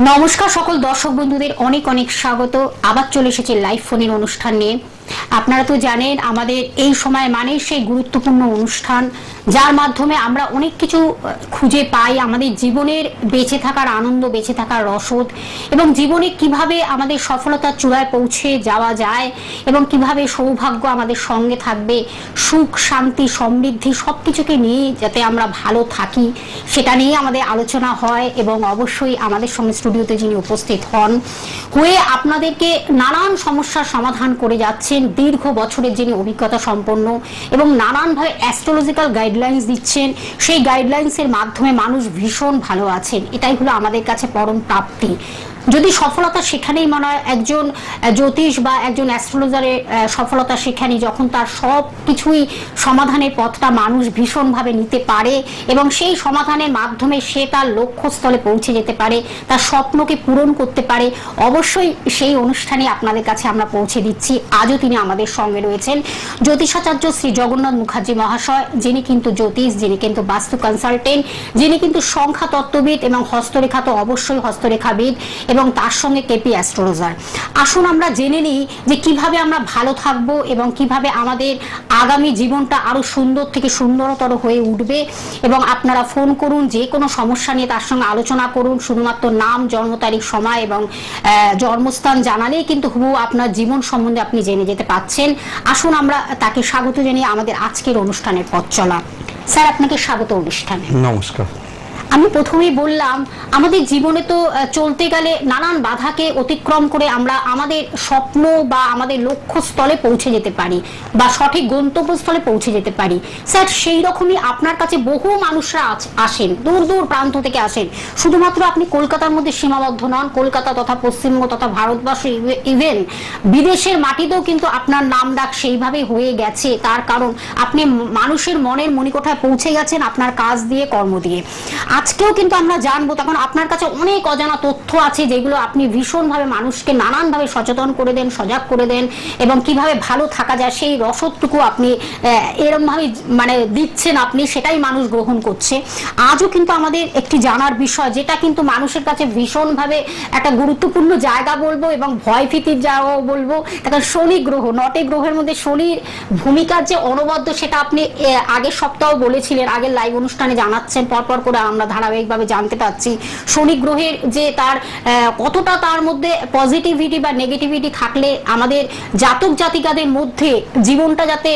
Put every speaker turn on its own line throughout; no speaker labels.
নমস্কার সকল দর্শক বন্ধুদের অনেক অনেক স্বাগত। আবার চলে এসেছে লাইভ ফোনের অনুষ্ঠান নিয়ে। আপনারা তো জানেন আমাদের এই সময় মানে সেই গুরুত্বপূর্ণ অনুষ্ঠান যার মাধ্যমে আমরা অনেক কিছু খুঁজে পাই, আমাদের জীবনের বেঁচে থাকার আনন্দ, বেঁচে থাকার রসদ এবং জীবনে কিভাবে আমাদের সফলতার চূড়ায় পৌঁছে যাওয়া যায় এবং কিভাবে সৌভাগ্য আমাদের সঙ্গে থাকবে, সুখ শান্তি সমৃদ্ধি সবকিছুকে নিয়ে যাতে আমরা ভালো থাকি সেটা নিয়ে আমাদের আলোচনা হয়। এবং অবশ্যই আমাদের সঙ্গে স্টুডিওতে যিনি উপস্থিত হয়ে আপনাদেরকে নানান সমস্যার সমাধান করে যাচ্ছেন, দীর্ঘ বছরের যিনি অভিজ্ঞতা সম্পন্ন এবং নানানভাবে অ্যাস্ট্রোলজিক্যাল গাইডলাইন্স দিচ্ছেন, সেই গাইডলাইন্সের মাধ্যমে মানুষ ভীষণ ভালো আছেন। এটাই হলো আমাদের কাছে পরম প্রাপ্তি। যদি সফলতা সেখানেই মনে হয়, একজন জ্যোতিষ বা একজন অ্যাস্ট্রোলজারের সফলতা সেখানেই যখন তার সব কিছুই সমাধানের পথটা মানুষ ভীষণভাবে নিতে পারে এবং সেই সমাধানের মাধ্যমে সে তার লক্ষ্যস্থলে পৌঁছে যেতে পারে, তার স্বপ্নকে পূরণ করতে পারে। অবশ্যই সেই অনুষ্ঠানে আপনাদের কাছে আমরা পৌঁছে দিচ্ছি। আজও তিনি আমাদের সঙ্গে রয়েছেন জ্যোতিষাচার্য শ্রী জগন্নাথ মুখার্জি মহাশয়, যিনি কিন্তু জ্যোতিষ, যিনি কিন্তু বাস্তু কনসালটেন্ট, যিনি কিন্তু সংখ্যা তত্ত্ববিদ এবং হস্তরেখা তো অবশ্যই হস্তরেখাবিদ এবং তার সঙ্গে কেপি অ্যাস্ট্রোলজার। আসুন আমরা জেনে নিই যে কিভাবে আমরা ভালো থাকব এবং কিভাবে আমাদের আগামী জীবনটা আরো সুন্দর থেকে সুন্দরতর হয়ে উঠবে। এবং আপনারা ফোন করুন, যে কোনো সমস্যা নিয়ে তার সঙ্গে আলোচনা করুন। শুধুমাত্র নাম, জন্ম তারিখ, সময় এবং জন্মস্থান জানালেই কিন্তু হুবহু আপনার জীবন সম্বন্ধে আপনি জেনে যেতে পাচ্ছেন। আসুন আমরা তাকে স্বাগত জানিয়ে আমাদের আজকের অনুষ্ঠানের পথ চলা। স্যার, আপনাকে স্বাগত অনুষ্ঠানে।
নমস্কার।
আমি প্রথমেই বললাম আমাদের জীবনে তো চলতে গেলে নানান বাধাকে অতিক্রম করে আমরা আমাদের স্বপ্ন বা আমাদের লক্ষ্যস্থলে পৌঁছে যেতে পারি বা সঠিক গন্তব্যস্থলে পৌঁছে যেতে পারি। স্যার, সেই রকমই আপনার কাছে বহু মানুষরা আসেন, দূর দূর প্রান্ত থেকে আসেন। শুধুমাত্র আপনি কলকাতার মধ্যে সীমাবদ্ধ নন, কলকাতা তথা পশ্চিমবঙ্গ তথা ভারতবর্ষ, ইভেন বিদেশের মাটিতেও কিন্তু আপনার নাম ডাক সেইভাবেই হয়ে গেছে। তার কারণ আপনি মানুষের মনের মণিকোঠায় পৌঁছে গেছেন আপনার কাজ দিয়ে, কর্ম দিয়ে। আজকেও কিন্তু আমরা জানবো, তখন আপনার কাছে অনেক অজানা তথ্য আছে যেগুলো আপনি ভীষণভাবে মানুষকে নানানভাবে সচেতন করে দেন, সজাগ করে দেন এবং কিভাবে ভালো থাকা যায় সেই রসদটুকু আপনি এরকমভাবে মানে দিচ্ছেন, আপনি সেটাই মানুষ গ্রহণ করছে। আজও কিন্তু আমাদের একটি জানার বিষয়, যেটা কিন্তু মানুষের কাছে ভীষণভাবে একটা গুরুত্বপূর্ণ জায়গা বলবো এবং ভয়ভীতির জায়গাও বলবো। কারণ শনি গ্রহ, 9টি গ্রহের মধ্যে শনির ভূমিকার যে অনবদ্য সেটা আপনি আগের সপ্তাহ বলেছিলেন, আগের লাইভ অনুষ্ঠানে জানাচ্ছেন, পরপর করে আমরা ধারাবাহিকভাবে জানতে পাচ্ছি শনি গ্রহের যে তার কতটা তার মধ্যে পজিটিভিটি বা নেগেটিভিটি থাকলে আমাদের জাতক জাতিকাদের মধ্যে জীবনটা যাতে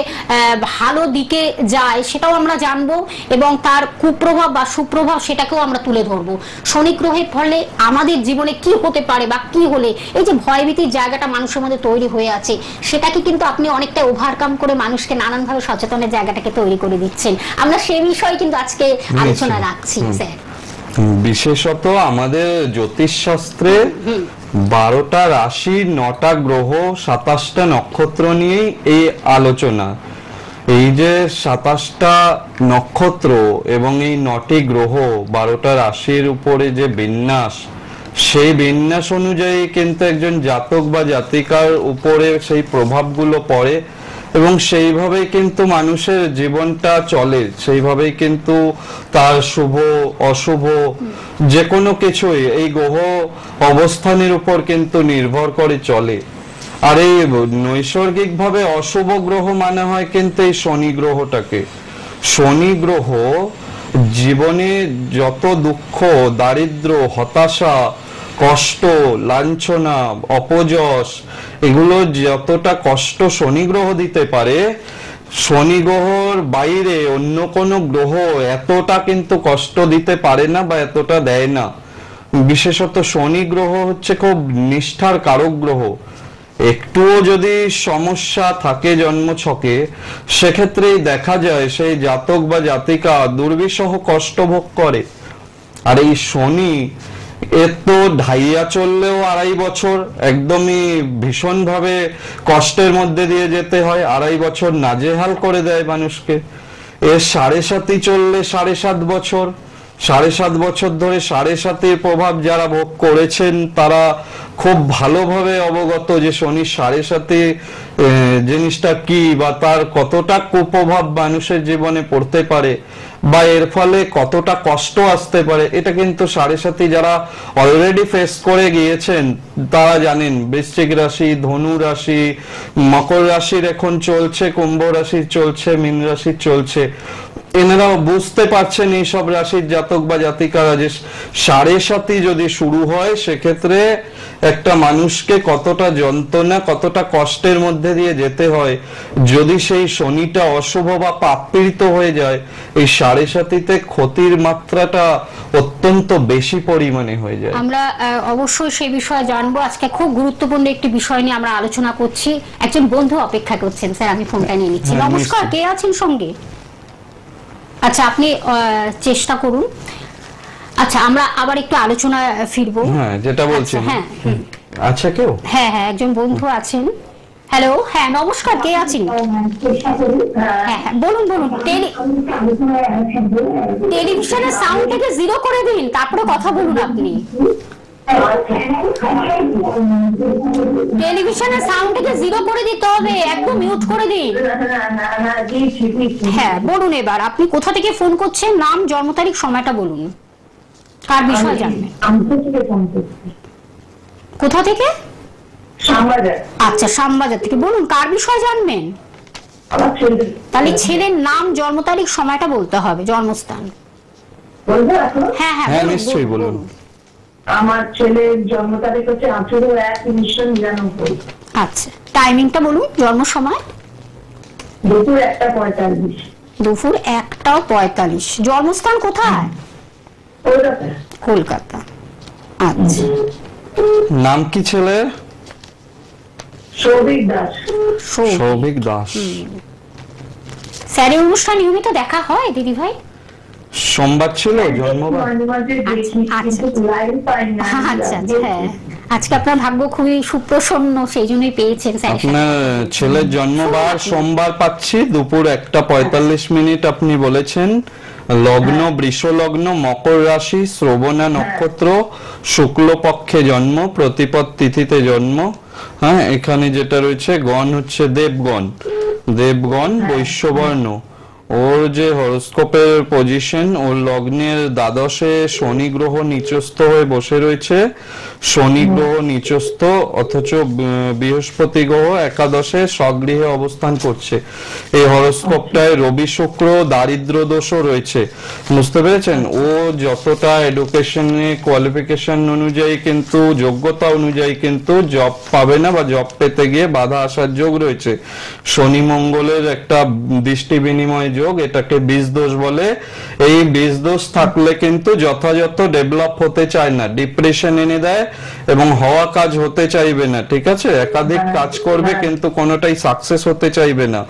ভালো দিকে যায় সেটাও আমরা জানবো এবং তার কুপ্রভাব বা সুপ্রভাব সেটাকেও আমরা তুলে ধরবো। শনি গ্রহের ফলে আমাদের জীবনে কি হতে পারে বা কি হলে এই যে ভয়ভীতির জায়গাটা মানুষের মধ্যে তৈরি হয়ে আছে সেটাকে কিন্তু আপনি অনেকটা ওভারকাম করে মানুষকে নানানভাবে সচেতনের জায়গাটাকে তৈরি করে দিচ্ছেন। আমরা সেই বিষয়ে কিন্তু আজকে আলোচনা রাখছি। স্যার,
বিশেষত আমাদের জ্যোতিষ শাস্ত্রে 12টা রাশি, 9টা গ্রহ, 27টা নক্ষত্র নিয়েই এই আলোচনা। এই যে 27টা নক্ষত্র এবং এই 9টি গ্রহ, 12টা রাশির উপরে যে বিন্যাস, সেই বিন্যাস অনুযায়ী কিন্তু একজন জাতক বা জাতিকার উপরে সেই প্রভাবগুলো পড়ে এবং সেইভাবেই কিন্তু মানুষের জীবনটা চলে, সেইভাবেই কিন্তু তার শুভ অশুভ যে কোনো কিছুই এই গ্রহ অবস্থানের উপর কিন্তু নির্ভর করে চলে। আর এই নৈসর্গিক ভাবে অশুভ গ্রহ মানে হয় কিন্তু এই শনি গ্রহটাকে। শনি গ্রহ জীবনে যত দুঃখ, দারিদ্র, হতাশা, কষ্ট, লাঞ্ছনা, অপযশ, এগুলো যতটা কষ্ট শনি গ্রহ দিতে পারে, শনি গ্রহর বাইরে অন্য কোনো গ্রহ এতটা কিন্তু কষ্ট দিতে পারে না বা এতটা দেয় না। বিশেষত শনি গ্রহ হচ্ছে খুব নিষ্ঠার কারক গ্রহ। একটুও যদি সমস্যা থাকে জন্মছকে, সেক্ষেত্রেই দেখা যায় সেই জাতক বা জাতিকা দুর্বিষহ কষ্ট ভোগ করে। আর এই শনি এর তো ঢাইয়া চললেও 2.5 বছর একদমই ভীষণভাবে কষ্টের মধ্যে দিয়ে যেতে হয়, 2.5 বছর নাজেহাল করে দেয় মানুষকে। এর 7.5 চললে 7.5 বছর, 7.5 বছর ধরে 7.5 প্রভাব যারা ভোগ করেছেন তারা খুব ভালোভাবে অবগত যে শনি 7.5 জিনিসটা কি বা তার কতটা কুপ্রভাব মানুষের জীবনে পড়তে পারে বা এর ফলে কতটা কষ্ট আসতে পারে, এটা কিন্তু সাড়ে সাথী যারা অলরেডি ফেস করে গিয়েছেন তারা জানেন। বৃশ্চিক রাশি, ধনু রাশি, মকর রাশির এখন চলছে, কুম্ভ রাশির চলছে, মীন রাশির চলছে, এনারাও বুঝতে পারছেন এইসব রাশির জাতক বা জাতিকারা যে সাড়ে সাথী যদি শুরু হয় সেক্ষেত্রে একটা মানুষকে কতটা যন্ত্রণা, কতটা কষ্টের মধ্যে দিয়ে যেতে হয়। যদি সেই শনিটা অশুভ বা পাপপীড়িত হয়ে যায়, এই সাড়ে সাথীতে ক্ষতির মাত্রাটা অত্যন্ত বেশি পরিমাণে হয়ে যায়।
আমরা অবশ্যই সেই বিষয়ে জানবো। আজকে খুব গুরুত্বপূর্ণ একটি বিষয় নিয়ে আমরা আলোচনা করছি। একজন বন্ধু অপেক্ষা করছেন, স্যার আমি ফোনটা নিয়ে নিচ্ছি।
হ্যাঁ,
নমস্কার,
নিশ্চয়ই।
কে আছেন সঙ্গে? আচ্ছা, আপনি চেষ্টা করুন। আচ্ছা, আমরা আবার একটু আলোচনা ফিরবো।
হ্যাঁ, যেটা বলছেন।
হ্যাঁ
আচ্ছা, কেউ
হ্যাঁ হ্যাঁ একজন বন্ধু আছেন। হ্যালো, হ্যাঁ নমস্কার, কে আছেন? হ্যাঁ হ্যাঁ বলুন বলুন। টেলিভিশনের সাউন্ড থেকে 0 করে দিন, তারপরে কথা বলুন আপনি। টেলিভিশনের সাউন্ড থেকে 0 করে দিতে হবে, একদম মিউট করে দিন। হ্যাঁ বলুন, এবার আপনি কোথা থেকে ফোন করছেন, নাম, জন্ম তারিখ, সময়টা বলুন। কার বিষয়ে জানবেন? কোথা থেকে? আচ্ছা, শ্যামবাজার থেকে। বলুন কার বিষয়ে জানবেন? তাহলে ছেলের নাম, জন্ম তারিখ, সময়টা বলতে হবে, জন্মস্থান। হ্যাঁ হ্যাঁ
হ্যাঁ,
বলুন,
নিশ্চয়ই বলুন।
আমার ছেলের জন্ম তারিখ হচ্ছে 18/1/1999।
আচ্ছা, টাইমিংটা বলুন, জন্ম সময়?
দুপুর 1:45।
দুপুর 1:45। জন্মস্থান কোথায়?
কলকাতা।
কলকাতা। আচ্ছা,
নাম কি ছেলের?
সৌভিক দাস।
সৌভিক দাস।
স্যারের অনুষ্ঠান নিয়মিত দেখা হয় দিদি ভাই?
সোমবার ছিল জন্মবার?
মাঝে মাঝে দেখি,
আচ্ছা,
কিন্তু লাইভ পাই না।
আচ্ছা আচ্ছা, হ্যাঁ আজকে আপনার ভাগ্য খুবই সুপ্রসন্ন, সেই জন্যই পেয়েছেন স্যার।
আপনার ছেলের জন্মবার সোমবার পাচ্ছি, দুপুর 1:45। আপনি বলেছেন লগ্ন বৃষ লগ্ন, মকর রাশি, শ্রবণা নক্ষত্র, শুক্লপক্ষে জন্ম, প্রতিপদ তিথিতে জন্ম। হ্যাঁ, এখানে যেটা রয়েছে গণ হচ্ছে দেবগণ, দেবগণ বৈশ্যবর্ণ। ওর যে হরোস্কোপের পজিশন, ওর লগ্নের দ্বাদশে শনি গ্রহ নিচস্থ হয়ে বসে রয়েছে। শনি গ্রহ নিচস্থ, অথচ বৃহস্পতি গ্রহ একাদশে স্বগৃহে অবস্থান করছে। এই হরোস্কোপটায় রবি শুক্র দারিদ্র দোষও রয়েছে, বুঝতে পেরেছেন? ও যতটা এডুকেশনে কোয়ালিফিকেশন অনুযায়ী কিন্তু যোগ্যতা অনুযায়ী কিন্তু জব পাবে না, বা জব পেতে গিয়ে বাধা আসার যোগ রয়েছে। শনি মঙ্গলের একটা দৃষ্টি বিনিময় যোগ, এটাকে বীজ দোষ বলে। এই বীজ দোষ থাকলে কিন্তু যথাযথ ডেভেলপ হতে চায় না, ডিপ্রেশন এনে দেয় এবং হওয়া কাজ হতে চাইবে না। ঠিক আছে, একাধিক কাজ করবে কিন্তু কোনোটাই সাকসেস হতে চাইবে না।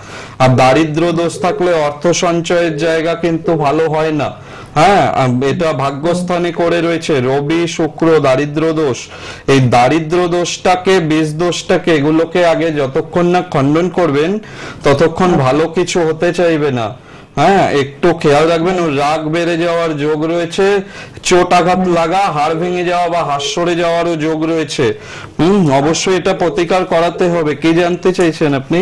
আর দারিদ্র দোষ থাকলে অর্থ সঞ্চয়ের জায়গা কিন্তু ভালো হয় না। হ্যাঁ, এটা ভাগ্যস্থানে করে রয়েছে রবি শুক্র দারিদ্র দোষ। এই দারিদ্র দোষটাকে, বীজ দোষটাকে, এগুলোকে আগে যতক্ষণ না খণ্ডন করবেন ততক্ষণ ভালো কিছু হতে চাইবে না। হ্যাঁ, একটু খেয়াল রাখবেন। ও রাগ বেড়ে যাওয়ার যোগ রয়েছে, চোট আঘাত লাগা, হাড় ভেঙে যাওয়া বা হাড় সরে যাওয়ারও যোগ রয়েছে। অবশ্যই এটা প্রতিকার করাতে হবে। কি জানতে চাইছেন আপনি?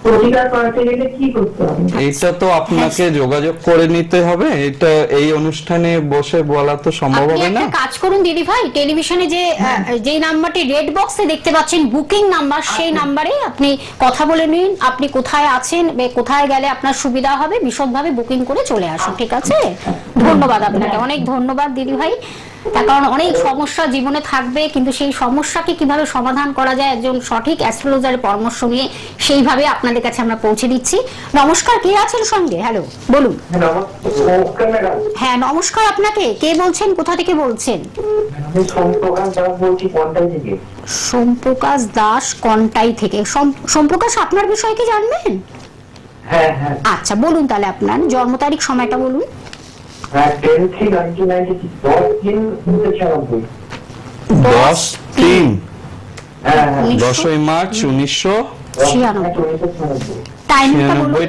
প্রতিকার করাতে গেলে কি করতে হবে?
এইটা তো আপনাকে যোগাযোগ করে নিতে হবে, এটা এই অনুষ্ঠানে বসে বলা তো সম্ভব
আপনি
হবে না।
একটা কাজ করুন দিদি ভাই, টেলিভিশনে যে নাম্বারটি রেড বক্সে দেখতে পাচ্ছেন বুকিং নাম্বার, সেই নাম্বারে আপনি কথা বলে নিন। আপনি কোথায় আছেন, কোথায় গেলে আপনার সুবিধা হবে, বিশদভাবে বুকিং করে চলে আসুন। ঠিক আছে, ধন্যবাদ আপনাকে, অনেক ধন্যবাদ দিদি ভাই। তার কারণ অনেক সমস্যা জীবনে থাকবে, কিন্তু সেই সমস্যাকে কিভাবে সমাধান করা যায় একজন সঠিক অ্যাস্ট্রোলজারের পরামর্শ নিয়ে সেইভাবে আপনাদের কাছে আমরা পৌঁছে দিচ্ছি। নমস্কার, কে আছেন সঙ্গে? হ্যালো, বলুন। হ্যাঁ নমস্কার, আপনাকে কে বলছেন, কোথা থেকে বলছেন? সোমপ্রকাশ দাস, কন্টাই থেকে। সোমপ্রকাশ, আপনার বিষয় কি জানবেন? আচ্ছা বলুন, তাহলে আপনার জন্ম তারিখ, সময়টা বলুন।
10 মার্চ 1996।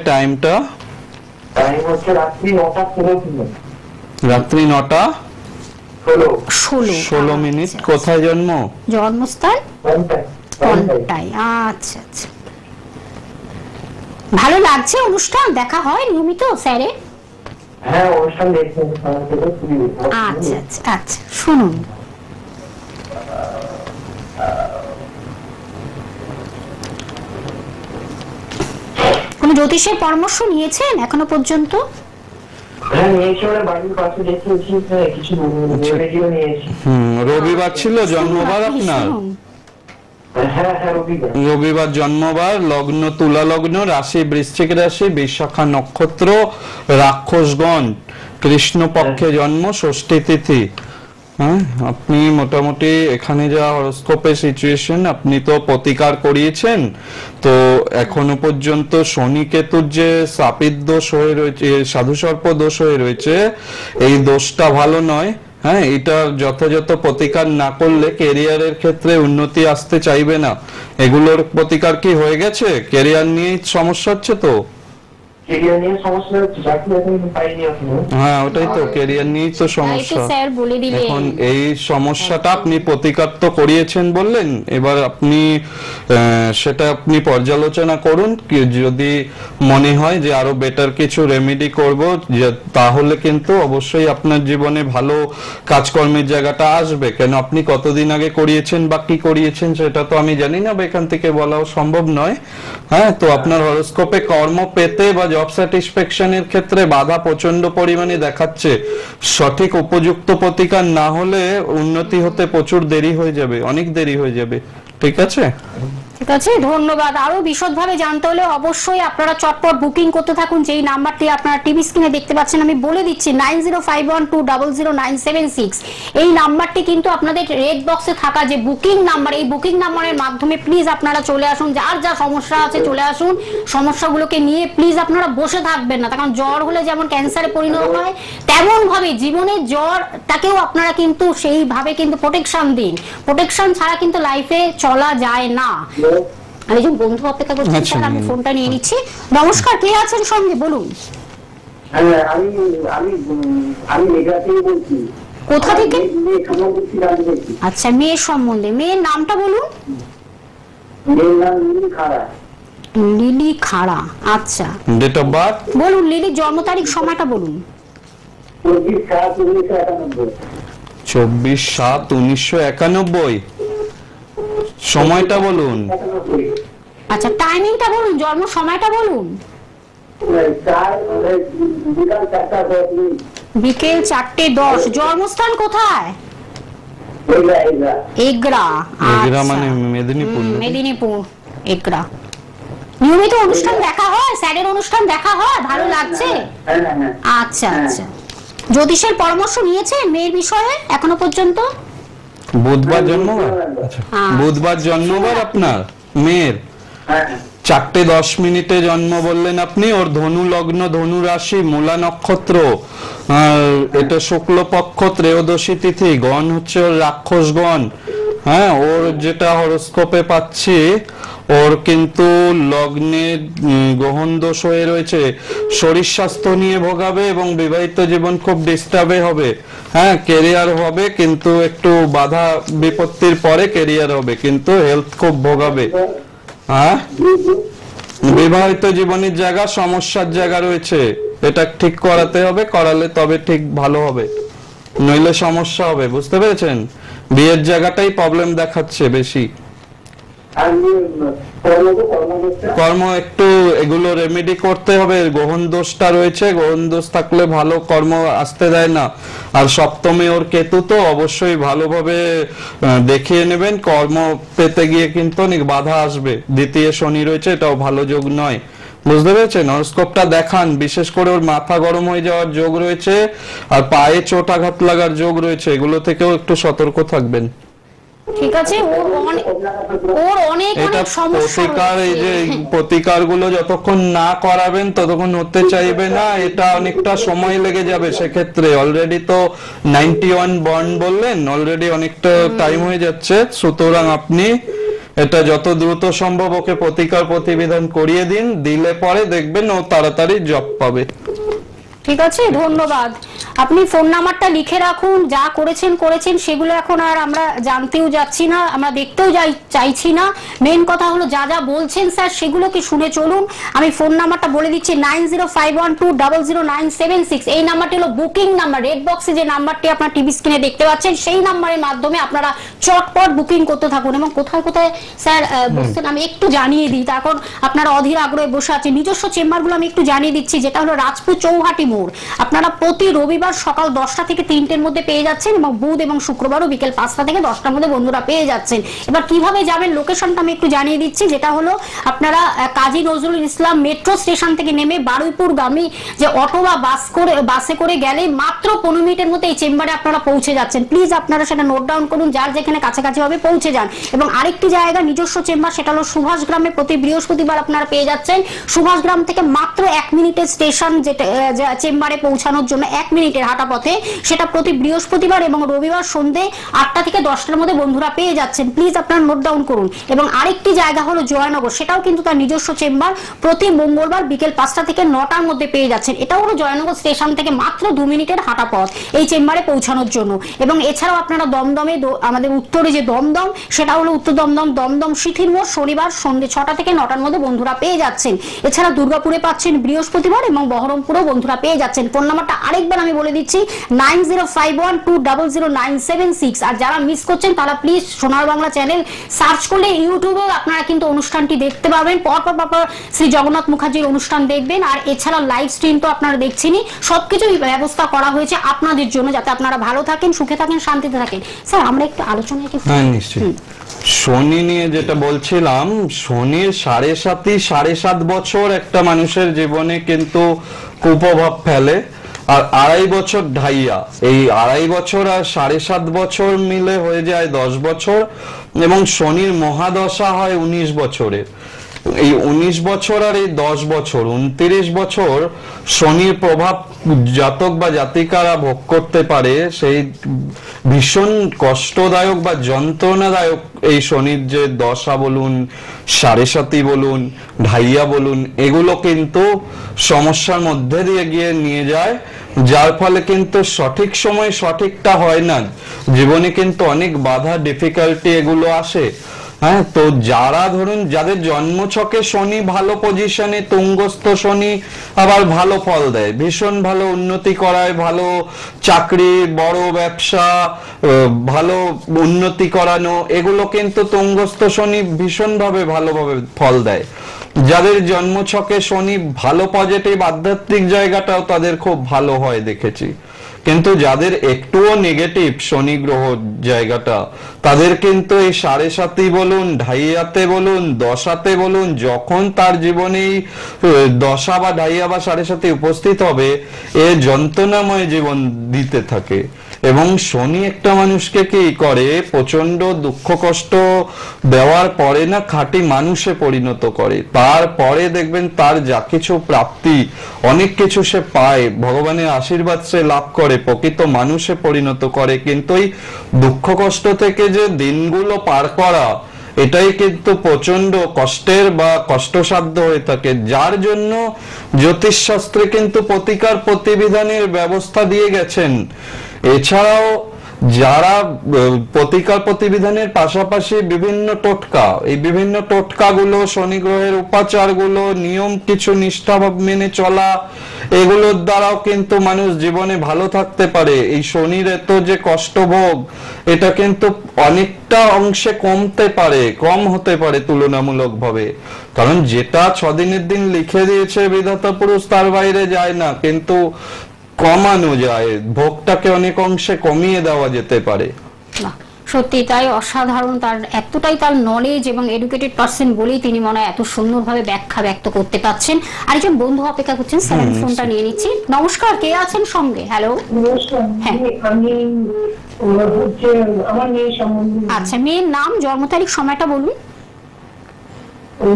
টাইমটা রাত্রি 9:16। কোথায় জন্ম?
জন্মস্থান কন্টাই। আচ্ছা আচ্ছা, ভালো লাগছে অনুষ্ঠান দেখা হয় নিয়মিত স্যারে?
হ্যাঁ, অনুষ্ঠান দেখছেন
আচ্ছা আচ্ছা আচ্ছা, শুনুন। কোন জ্যোতিষের পরামর্শ নিয়েছেন এখনো পর্যন্ত?
হ্যাঁ, নিয়েছি, ওরা বাড়ির পাশে দেখেছি, কিছু রেডিও নিয়েছি।
রবিবার ছিল জন্মবার আপনার?
শুনুন।
হ্যাঁ হ্যাঁ, রবিবার।
রবিবার জন্মবার, লগ্ন তুলা লগ্ন, রাশি বৃশ্চিক রাশি, বিশাখা নক্ষত্র, রাক্ষসগণ, কৃষ্ণপক্ষে জন্ম, ষষ্ঠী তিথি। হ্যাঁ, আপনি মোটামুটি এখানে যা হরোস্কোপের সিচুয়েশন, আপনি তো প্রতিকার করিয়েছেন, তো এখনো পর্যন্ত শনি কেতুর যে শাপিত দোষ হয়ে রয়েছে, সাধু সর্প দোষ হয়ে রয়েছে, এই দোষটা ভালো নয়। হ্যাঁ, এটা যথাযথ প্রতিকার না করলে ক্যারিয়ারের ক্ষেত্রে উন্নতি আসতে চাইবে না। এগুলোর প্রতিকার কি হয়ে গেছে? ক্যারিয়ার নিয়ে সমস্যা হচ্ছে তো?
ক্যারিয়ার নিয়ে সমস্যা হচ্ছে, চাকরি এখন পাইনি এখনো।
হ্যাঁ, ওটাই তো, ক্যারিয়ার নিয়েই তো
তাই তো
সমস্যা।
স্যার বলে দিলেন।
এখন এই সমস্যাটা আপনি প্রতিকার তো করিয়েছেন বললেন, এবার আপনি সেটা আপনি পর্যালোচনা করুন, যদি মনে হয় যে আরো বেটার কিছু রেমেডি করব, তাহলে কিন্তু অবশ্যই আপনার জীবনে ভালো কাজকর্মের জায়গাটা আসবে। কেন আপনি কতদিন আগে করিয়েছেন বা কি করিয়েছেন সেটা তো আমি জানি না, বা এখান থেকে বলাও সম্ভব নয়। হ্যাঁ, তো আপনার হরোস্কোপে কর্ম পেতে বা জব স্যাটিসফ্যাকশনের ক্ষেত্রে বাধা প্রচন্ড পরিমাণে দেখাচ্ছে। সঠিক উপযুক্ত প্রতিকার না হলে উন্নতি হতে প্রচুর দেরি হয়ে যাবে, অনেক দেরি হয়ে যাবে। ঠিক আছে,
ঠিক আছে, ধন্যবাদ। আরো বিশদভাবে জানতে হলে অবশ্যই আপনারা চটপট বুকিং করতে থাকুন। যেই নাম্বারটি আপনারা টিভি স্ক্রিনে দেখতে পাচ্ছেন, আমি বলে দিচ্ছি 9051200976। এই নাম্বারটি কিন্তু আপনাদের রেড বক্সে থাকা যে বুকিং নাম্বার, এই বুকিং নাম্বারের মাধ্যমে প্লিজ আপনারা চলে আসুন। যার যা সমস্যা আছে চলে আসুন, সমস্যাগুলোকে নিয়ে প্লিজ আপনারা বসে থাকবেন না। কারণ জ্বর হলে যেমন ক্যান্সারে পরিণত হয়, তেমন ভাবে জীবনের জ্বরটাকেও আপনারা কিন্তু সেইভাবে কিন্তু প্রোটেকশন দিন। প্রোটেকশন ছাড়া কিন্তু লাইফে চলা যায় না। আর একজন বন্ধু অপেক্ষা করছেন,
আচ্ছা,
স্যার আমি ফোনটা নিয়ে নিচ্ছি। নমস্কার, কে আছেন সঙ্গে বলুন?
হ্যাঁ, আমি মেঘা থেকে বলছি।
কোথা থেকে?
মেয়ে সম্বন্ধে জানতে চাইছি।
আচ্ছা, মেয়ের সম্বন্ধে। মেয়ের নামটা বলুন।
মেয়ের নাম লিলি খাড়া।
লিলি খাড়া, আচ্ছা
ডেট অফ বার্থ
বলুন। লিলির জন্ম তারিখ সময়টা বলুন।
24/7/1991। সময়টা বলুন।
আচ্ছা, টাইমিংটা বলুন, জন্ম সময়টা বলুন। বিকেল 4:10। জন্মস্থান কোথায়? এগরা।
এগরা মানে
আচ্ছা।
মেদিনীপুর।
মেদিনীপুর, এগরা। নিয়মিত অনুষ্ঠান দেখা হয়? স্যারের অনুষ্ঠান দেখা হয়? ভালো লাগছে? আচ্ছা আচ্ছা। জ্যোতিষের পরামর্শ নিয়েছেন মেয়ের বিষয়ে এখনো পর্যন্ত?
বুধবার জন্মবার? আচ্ছা, বুধবার জন্মবার আপনার মেয়ের। 4:10 জন্ম বললেন আপনি। ওর ধনু লগ্ন, ধনু রাশি, মূলা নক্ষত্র, এটা শুক্লপক্ষ, ত্রয়োদশী তিথি, গণ হচ্ছে ওর রাক্ষসগণ। হ্যাঁ, ওর যেটা হরোস্কোপে পাচ্ছি, ওর কিন্তু লগ্নে গ্রহণ দোষ হয়ে রয়েছে। শরীর স্বাস্থ্য নিয়ে ভোগাবে এবং বিবাহিত জীবন খুব ডিস্টার্বে হবে। হ্যাঁ, ক্যারিয়ার হবে কিন্তু একটু বাধা বিপত্তির পরে ক্যারিয়ার হবে, কিন্তু হেলথ খুব ভোগাবে। হ্যাঁ, বিবাহিত জীবনের জায়গা সমস্যার জায়গা রয়েছে, এটা ঠিক করাতে হবে, করালে তবে ঠিক ভালো হবে, নইলে সমস্যা হবে। বুঝতে পেরেছেন? বিয়ের জায়গাটাই প্রবলেম দেখাচ্ছে বেশি। কর্ম একটু এগুলো রেমেডি করতে হবে। গ্রহণ দোষটা রয়েছে, গ্রহণ দোষ থাকলে ভালো কর্ম আসতে দেয় না। আর সপ্তমে ওর কেতু, তো অবশ্যই ভালোভাবে দেখিয়ে নেবেন। কর্ম পেতে গিয়ে কিন্তু অনেক বাধা আসবে। দ্বিতীয় শনি রয়েছে, এটাও ভালো যোগ নয়। বুঝতে পেরেছেন? হরোস্কোপটা দেখান। বিশেষ করে ওর মাথা গরম হয়ে যাওয়ার যোগ রয়েছে, আর পায়ে চোট আঘাত লাগার যোগ রয়েছে, এগুলো থেকেও একটু সতর্ক থাকবেন।
ঠিক আছে, ওর অনেক
এটা
সমস্যা
প্রতিকার, এই যে
রয়েছে।
প্রতিকার গুলো যতক্ষণ না করাবেন ততক্ষণ হতে চাইবে না। এটা অনেকটা সময় লেগে যাবে। সেক্ষেত্রে অলরেডি তো 91 বর্ন বললেন, অলরেডি অনেকটা টাইম হয়ে যাচ্ছে। সুতরাং আপনি এটা যত দ্রুত সম্ভব ওকে প্রতিকার প্রতিবিধান করিয়ে দিন, দিলে পরে দেখবেন ও তাড়াতাড়ি জব পাবে।
ঠিক আছে, ধন্যবাদ। আপনি ফোন নাম্বারটা লিখে রাখুন, যা করেছেন সেগুলো এখন আর আমরা জানতেও যাচ্ছি না, আমরা দেখতেও চাইছি না। মেন কথা হলো যা যা বলছেন স্যার সেগুলোকে শুনে চলুন। আমি ফোন নাম্বারটা বলে দিচ্ছি 9051200976। এই নাম্বারটি হলো বুকিং নাম্বার, রেড বক্সে যে নাম্বারটি আপনার টিভি স্ক্রিনে দেখতে পাচ্ছেন সেই নাম্বারের মাধ্যমে আপনারা চটপট বুকিং করতে থাকুন। এবং কোথায় কোথায় স্যার বসছেন আমি একটু জানিয়ে দিই, তারপর আপনারা অধীর আগ্রহে বসে আছেন। নিজস্ব চেম্বারগুলো আমি একটু জানিয়ে দিচ্ছি, যেটা হলো রাজপুর চৌহাটি মোড়। আপনারা প্রতি রবিবার সকাল 10টা থেকে 3টের মধ্যে পেয়ে যাচ্ছেন, এবং বুধ এবং শুক্রবারও বিকেল 5টা থেকে 10টার মধ্যে বন্ধুরা পেয়ে যাচ্ছেন। এবার কিভাবে যাবেন লোকেশনটা আমি একটু জানিয়ে দিচ্ছি, যেটা হলো আপনারা কাজী নজরুল ইসলাম মেট্রো স্টেশন থেকে নেমে বারুইপুর গামী যে অটো বা বাসে করে গেলে মাত্র 15 মিনিটের মধ্যে এই চেম্বারে আপনারা পৌঁছে যাচ্ছেন। প্লিজ আপনারা সেটা নোট ডাউন করুন, যার যেখানে কাছাকাছি হবে পৌঁছে যান। এবং আরেকটি জায়গা নিজস্ব চেম্বার, সেটা হলো সুভাষ গ্রামে প্রতি বৃহস্পতিবার আপনারা পেয়ে যাচ্ছেন। সুভাষ গ্রাম থেকে মাত্র 1 মিনিটের স্টেশন, যেটা চেম্বারে পৌঁছানোর জন্য 1 মিনিটের হাঁটা পথে, সেটা প্রতি বৃহস্পতিবার এবং রবিবার সন্ধ্যে 8টা থেকে 10টার মধ্যে বন্ধুরা পেয়ে যাচ্ছেন। প্লিজ আপনারা নোট ডাউন করুন। এবং আরেকটি জায়গা হলো জয়নগর, সেটাও কিন্তু তার নিজস্ব চেম্বার, প্রতি মঙ্গলবার বিকেল 5টা থেকে 9টার মধ্যে পেয়ে যাচ্ছেন। এটাও হলো জয়নগর স্টেশন থেকে মাত্র 2 মিনিটের হাঁটা পথ এই চেম্বারে পৌঁছানোর জন্য। এবং এছাড়াও আপনারা দমদমে, আমাদের উত্তরে যে দমদম, সেটা হলো উত্তর দমদম শিথির মোড়, শনিবার সন্ধ্যে 6টা থেকে 9টার মধ্যে বন্ধুরা পেয়ে যাচ্ছেন। এছাড়া দুর্গাপুরে পাচ্ছেন বৃহস্পতিবার, এবং বহরমপুরেও বন্ধুরা পেয়ে যাচ্ছেন। ফোন নাম্বারটা আরেকবার আমি বলে দিচ্ছি 9051200976। আর যারা মিস করছেন তারা প্লিজ সোনার বাংলা চ্যানেল সার্চ করলে ইউটিউবেও আপনারা কিন্তু অনুষ্ঠানটি দেখতে পাবেন। পরপর শ্রী জগন্নাথ মুখার্জির অনুষ্ঠান দেখবেন। আর এছাড়া লাইভ স্ট্রিম তো আপনারা দেখছেনই, সবকিছুই ব্যবস্থা করা হয়েছে আপনাদের জন্য, যাতে আপনারা ভালো থাকেন, সুখে থাকেন, শান্তিতে থাকেন। স্যার আমরা একটু আলোচনায়
নিশ্চয়ই শনি নিয়ে যেটা বলছিলাম, শনির 7.5 বছর একটা মানুষের জীবনে কিন্তু কুপ্রভাব ফেলে। আর 2.5 বছর ঢাইয়া, এই 2.5 বছর আর 7.5 বছর মিলে হয়ে যায় 10 বছর। এবং শনির মহাদশা হয় 19 বছরের। এই 19 বছর আর এই 10 বছর 29 বছর শনির প্রভাব জাতক বা জাতিকারা ভোগ করতে পারে। সেই ভীষণ কষ্টদায়ক বা যন্ত্রণাদায়ক এই শনির যে দশা বলুন, 7.5 বলুন, ঢাইয়া বলুন, এগুলো কিন্তু সমস্যার মধ্যে দিয়ে গিয়ে নিয়ে যায়, যার ফলে কিন্তু সঠিক সময় সঠিকটা হয় না। জীবনে কিন্তু অনেক বাধা, ডিফিকাল্টি এগুলো আসে। হ্যাঁ, তো যারা ধরুন যাদের জন্মছকে শনি ভালো পজিশনে, তুঙ্গস্থ শনি আবার ভালো ফল দেয়, ভীষণ ভালো উন্নতি করায়, ভালো চাকরি, বড় ব্যবসা, ভালো উন্নতি করানো, এগুলো কিন্তু তুঙ্গস্থ শনি ভীষণভাবে ভালোভাবে ফল দেয়। যাদের জন্মছকে শনি ভালো পজিটিভ, আধ্যাত্মিক জায়গাটাও তাদের খুব ভালো হয় দেখেছি। কিন্তু যাদের একটুও নেগেটিভ শনি গ্রহ জায়গাটা, তাদের কিন্তু এই 7.5 বলুন, ঢাইয়াতে বলুন, দশাতে বলুন, যখন তার জীবনে দশা বা ঢাইয়া বা 7.5 উপস্থিত হবে, এ যন্ত্রণাময় জীবন দিতে থাকে। এবং শনি একটা মানুষকে কি করে, প্রচন্ড দুঃখ কষ্ট দেওয়ার পরে না খাঁটি মানুষে পরিণত করে। তারপরে দেখবেন তার যা কিছু প্রাপ্তি, অনেক কিছু সে পায়, ভগবানের আশীর্বাদ সে লাভ করে, প্রকৃত মানুষে পরিণত করে। কিন্তু এই দুঃখ কষ্ট থেকে যে দিনগুলো পার করা, এটাই কিন্তু প্রচন্ড কষ্টের বা কষ্টসাধ্য হয়ে থাকে। যার জন্য জ্যোতিষশাস্ত্রে কিন্তু প্রতিকার প্রতিবিধানের ব্যবস্থা দিয়ে গেছেন। এছাড়াও যারা প্রতিকার প্রতিবিধানের পাশাপাশি বিভিন্ন টোটকা, এই বিভিন্ন টোটকাগুলো, শনি গ্রহের উপাচারগুলো, নিয়ম কিছু নিষ্ঠাভাব মেনে চলা, এগুলোর দ্বারাও কিন্তু মানুষ জীবনে ভালো থাকতে পারে। এই শনির এত যে কষ্টভোগ, এটা কিন্তু অনেকটা অংশে কম হতে পারে তুলনামূলক ভাবে। কারণ যেটা 6 দিনের দিন লিখে দিয়েছে বিধাতা পুরুষ, তার বাইরে যায় না, কিন্তু কমানো যায়, ভোগটাকে অনেক অংশে কমিয়ে দেওয়া যেতে পারে।
সত্যি তাই, অসাধারণ। তার এতটাই তার নলেজ এবং এডুকেটেড পারসন বলেই তিনি মনে হয় এত সুন্দরভাবে ব্যাখ্যা ব্যক্ত করতে পারছেন। আর একজন বন্ধু অপেক্ষা করছেন, স্যার ফোনটা নিয়ে নিচ্ছি। নমস্কার, কে আছেন সঙ্গে? হ্যালো।
হ্যাঁ, আমি আমার মেয়ের সম্বন্ধে।
আচ্ছা, মেয়ের নাম, জন্ম তারিখ, সময়টা বলুন।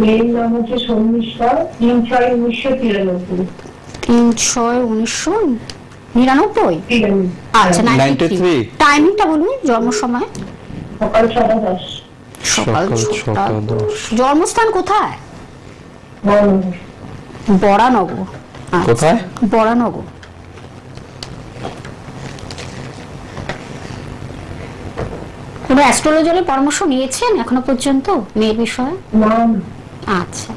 মেয়ের নাম হচ্ছে শর্মিষ্ঠা, 3/6/1993।
3/6/1999? আচ্ছা, 93। টাইমিংটা বলুন, জন্ম সময়?
সকাল 6:10।
সকাল 6:10। জন্মস্থান কোথায়?
বরানগর।
বরানগর।
কোথায়?
বরানগর। কোনো অ্যাস্ট্রোলজারের পরামর্শ নিয়েছেন এখনো পর্যন্ত মেয়ের বিষয়ে?
না।
আচ্ছা,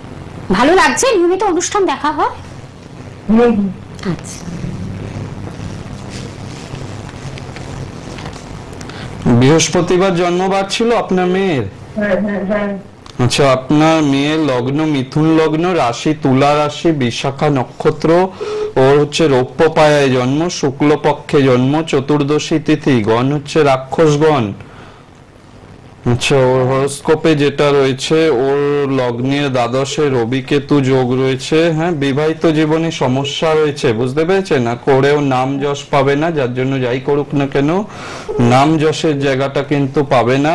ভালো লাগছে? নিয়মিত অনুষ্ঠান দেখা হয়? আচ্ছা,
বৃহস্পতিবার জন্মবার ছিল আপনার মেয়ের?
হ্যাঁ।
আচ্ছা, আপনার মেয়ের লগ্ন মিথুন লগ্ন, রাশি তুলা রাশি, বিশাখা নক্ষত্র, ওর হচ্ছে রৌপ্য পায়ায় জন্ম, শুক্লপক্ষে জন্ম, চতুর্দশী তিথি, গণ হচ্ছে রাক্ষসগণ। আচ্ছা, ওর হরোস্কোপে যেটা রয়েছে, ওর লগ্নের দ্বাদশে রবি কেতু যোগ রয়েছে। হ্যাঁ, বিবাহিত জীবনে সমস্যা রয়েছে, বুঝতে পেরেছেন? না করেও নাম যশ পাবে না, যার জন্য যাই করুক না কেন নাম যশের জায়গাটা কিন্তু পাবে না।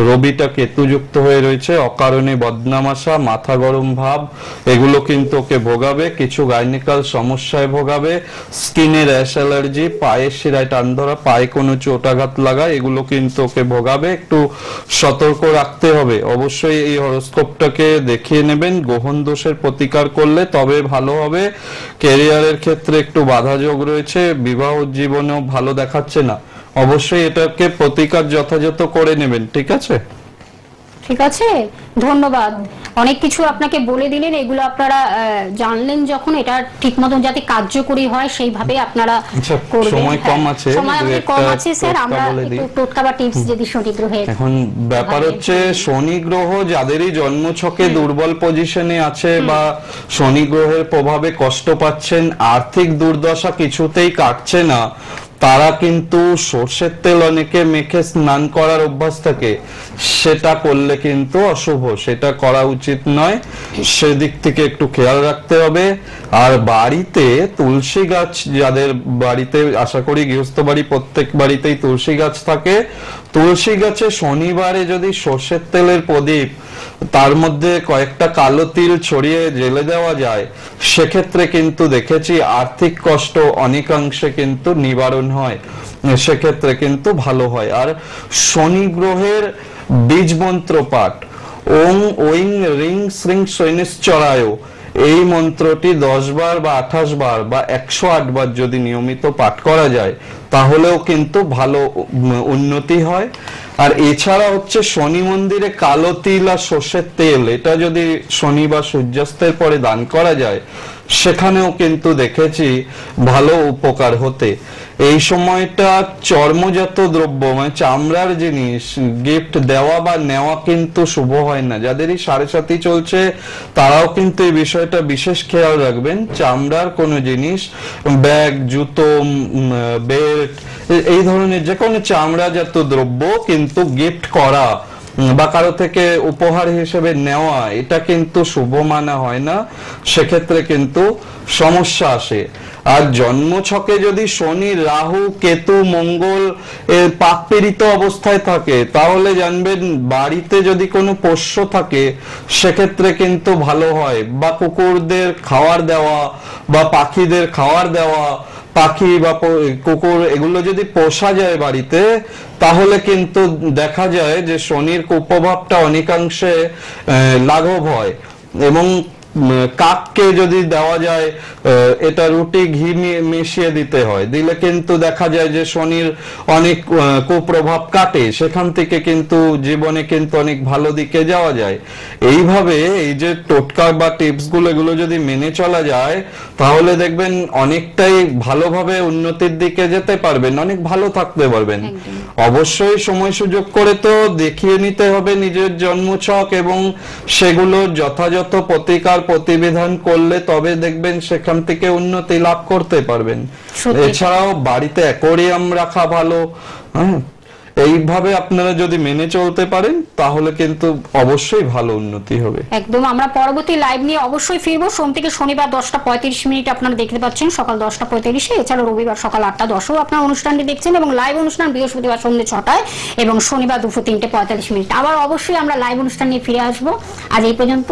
রবিটা কেতু যুক্ত হয়ে রয়েছে, অকারণে বদনাম আসা, মাথা গরম ভাব, এগুলো কিন্তু ওকে ভোগাবে। কিছু গাইনিক্যাল সমস্যায় ভোগাবে, স্কিনের র্যাশ অ্যালার্জি, পায়ের শিরায় টান ধরা, পায়ে কোনো চোটাঘাত লাগা, এগুলো কিন্তু ওকে ভোগাবে। একটু সতর্ক রাখতে হবে। অবশ্যই এই হরোস্কোপটাকে দেখিয়ে নেবেন, গ্রহণ দোষের প্রতিকার করলে তবে ভালো হবে। ক্যারিয়ারের ক্ষেত্রে একটু বাধা যোগ রয়েছে, বিবাহ জীবনেও ভালো দেখাচ্ছে না। অবশ্যই এটাকে প্রতিকার যথাযথ করে নেবেন, ঠিক আছে?
ঠিক আছে, ধন্যবাদ। অনেক কিছু আপনাকে বলে দিলেন, এগুলো আপনারা জানলেন যখন, এটা ঠিক মতন যাতে কার্যকরী হয় সেইভাবে আপনারা করবেন।
সময় কম আছে,
সময় আমাদের কম আছে স্যার, আমরা একটু টোটকা বা টিপস যদি শনি গ্রহের।
এখন ব্যাপার হচ্ছে শনি গ্রহ যাদেরই জন্মছকে দুর্বল পজিশনে আছে বা শনি গ্রহের প্রভাবে কষ্ট পাচ্ছেন, আর্থিক দুর্দশা কিছুতেই কাটছে না, তারা কিন্তু সর্ষের তেল অনেকে মেখে স্নান করার অভ্যাস থাকে, সেটা করলে কিন্তু অশুভ, সেটা করা উচিত নয়। সেদিক থেকে একটু খেয়াল রাখতে হবে। আর বাড়িতে তুলসী গাছ, যাদের বাড়িতে, আশা করি গৃহস্থ বাড়ি প্রত্যেক বাড়িতেই তুলসী গাছ থাকে, তুলসী গাছে শনিবারে যদি সর্ষের তেলের প্রদীপ, তার মধ্যে কয়েকটা কালো তিল ছড়িয়ে জেলে দেওয়া যায়, সেক্ষেত্রে কিন্তু দেখেছি আর্থিক কষ্ট অনেকাংশে কিন্তু নিবারণ হয়, সেক্ষেত্রে কিন্তু ভালো হয়। আর শনি গ্রহের বীজ মন্ত্র পাঠ, ওং ঐং রিং শ্রিং শনিশ্চরায়, এই মন্ত্রটি 10 বার বা 28 বার বা 108 বার যদি নিয়মিত পাঠ করা যায়, তাহলেও কিন্তু ভালো উন্নতি হয়। আর এছাড়া হচ্ছে শনি মন্দিরে কালো তিল আর সর্ষের তেল, এটা যদি শনি বা সূর্যাস্তের পরে দান করা যায়, সেখানেও কিন্তু দেখেছি ভালো উপকার হতে। এই সময়টা চর্মজাত দ্রব্য মানে চামড়ার জিনিস গিফট দেওয়া বা নেওয়া কিন্তু শুভ হয় না। যাদেরই সাড়ে সাথী চলছে তারাও কিন্তু এই বিষয়টা বিশেষ খেয়াল রাখবেন। চামড়ার কোনো জিনিস, ব্যাগ, জুতো, বেল্ট, এই ধরনের যে কোনো চামড়াজাত দ্রব্য কিন্তু গিফট করা বা কারো থেকে উপহার হিসেবে নেওয়া, এটা কিন্তু শুভ মানা হয় না, সেক্ষেত্রে কিন্তু সমস্যা আসে। আর জন্মছকে যদি শনি, রাহু, কেতু, মঙ্গল এর পাক পীড়িত অবস্থায় থাকে, তাহলে জানবেন বাড়িতে যদি কোনো পোষ্য থাকে সেক্ষেত্রে কিন্তু ভালো হয়। বা কুকুরদের খাবার দেওয়া বা পাখিদের খাবার দেওয়া, পাখি বা কুকুর এগুলো যদি পোষা যায় বাড়িতে, তাহলে কিন্তু দেখা যায় যে শনির কুপ্রভাবটা অনেকাংশে লাঘব হয়। এবং কাককে যদি দেওয়া যায়, এটা রুটি ঘি মিশিয়ে দিতে হয়, দিলে কিন্তু দেখা যায় যে শনির অনেক কুপ্রভাব কাটে, সেখান থেকে কিন্তু জীবনে কিন্তু অনেক ভালো দিকে যাওয়া যায়। এইভাবে এই যে টোটকা বা টিপস গুলো, এগুলো যদি মেনে চলা যায়, তাহলে দেখবেন অনেকটাই ভালোভাবে উন্নতির দিকে যেতে পারবেন, অনেক ভালো থাকতে পারবেন। অবশ্যই সময় সুযোগ করে তো দেখিয়ে নিতে হবে নিজের জন্মছক, এবং সেগুলোর যথাযথ প্রতিকার প্রতিবিধান করলে তবে দেখবেন সেখান থেকে উন্নতি লাভ করতে পারবেন। এছাড়াও বাড়িতে অ্যাকোয়ারিয়াম রাখা ভালো। হ্যাঁ, এইভাবে আপনারা যদি মেনে চলতে পারেন তাহলে কিন্তু অবশ্যই ভালো উন্নতি হবে।
একদম। আমরা পরবর্তী লাইভ নিয়ে অবশ্যই ফিরবো। সোম থেকে শনিবার 10:35 আপনারা দেখতে পাচ্ছেন সকাল 10:35। এছাড়া রবিবার সকাল 8:10 আপনারা অনুষ্ঠানটি দেখছেন, এবং লাইভ অনুষ্ঠান বৃহস্পতিবার সন্ধ্যে 6টায় এবং শনিবার দুপুর 3:45। আবার অবশ্যই আমরা লাইভ অনুষ্ঠান নিয়ে ফিরে আসবো। আজ এই পর্যন্ত।